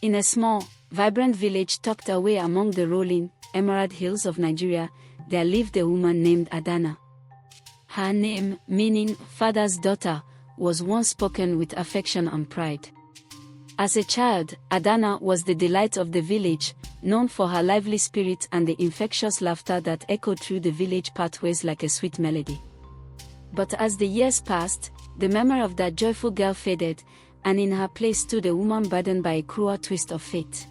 In a small, vibrant village tucked away among the rolling, emerald hills of Nigeria, there lived a woman named Adanna. Her name, meaning father's daughter, was once spoken with affection and pride. As a child, Adanna was the delight of the village, known for her lively spirit and the infectious laughter that echoed through the village pathways like a sweet melody. But as the years passed, the memory of that joyful girl faded, and in her place stood a woman burdened by a cruel twist of fate.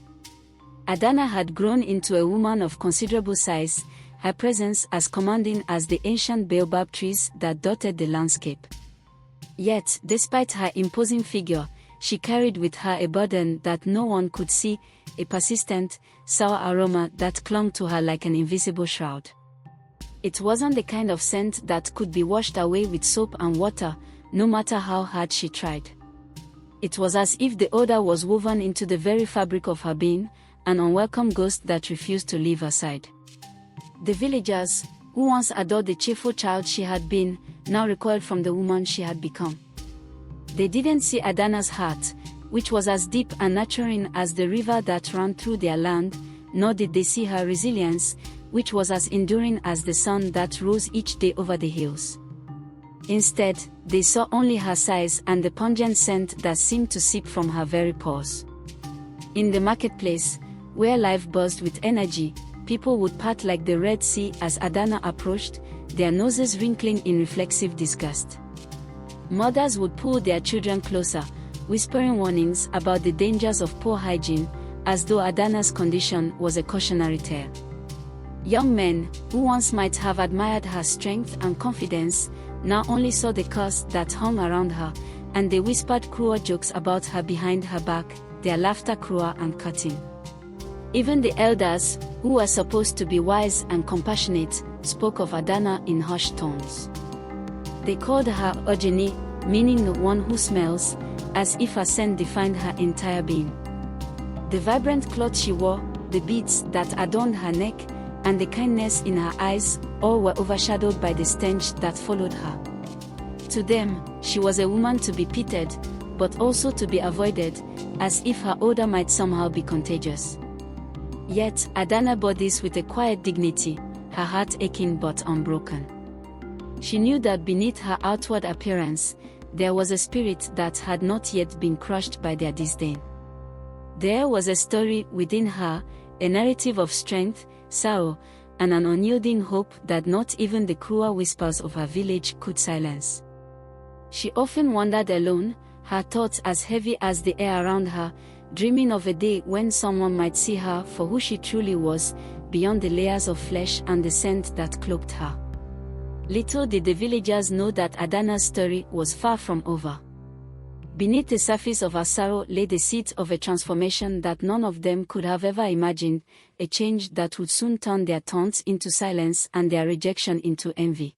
Adanna had grown into a woman of considerable size, her presence as commanding as the ancient baobab trees that dotted the landscape. Yet, despite her imposing figure, she carried with her a burden that no one could see, a persistent, sour aroma that clung to her like an invisible shroud. It wasn't the kind of scent that could be washed away with soap and water, no matter how hard she tried. It was as if the odor was woven into the very fabric of her being, an unwelcome ghost that refused to leave her side. The villagers, who once adored the cheerful child she had been, now recoiled from the woman she had become. They didn't see Adanna's heart, which was as deep and nurturing as the river that ran through their land, nor did they see her resilience, which was as enduring as the sun that rose each day over the hills. Instead, they saw only her size and the pungent scent that seemed to seep from her very pores. In the marketplace, where life buzzed with energy, people would part like the Red Sea as Adanna approached, their noses wrinkling in reflexive disgust. Mothers would pull their children closer, whispering warnings about the dangers of poor hygiene, as though Adanna's condition was a cautionary tale. Young men, who once might have admired her strength and confidence, now only saw the curse that hung around her, and they whispered cruel jokes about her behind her back, their laughter cruel and cutting. Even the elders, who were supposed to be wise and compassionate, spoke of Adanna in hushed tones. They called her Ojeni, meaning the one who smells, as if her scent defined her entire being. The vibrant cloth she wore, the beads that adorned her neck, and the kindness in her eyes, all were overshadowed by the stench that followed her. To them, she was a woman to be pitied, but also to be avoided, as if her odor might somehow be contagious. Yet, Adanna bore this with a quiet dignity, her heart aching but unbroken. She knew that beneath her outward appearance, there was a spirit that had not yet been crushed by their disdain. There was a story within her, a narrative of strength, sorrow, and an unyielding hope that not even the cruel whispers of her village could silence. She often wandered alone, her thoughts as heavy as the air around her, dreaming of a day when someone might see her for who she truly was, beyond the layers of flesh and the scent that cloaked her. Little did the villagers know that Adanna's story was far from over. Beneath the surface of her sorrow lay the seeds of a transformation that none of them could have ever imagined, a change that would soon turn their taunts into silence and their rejection into envy.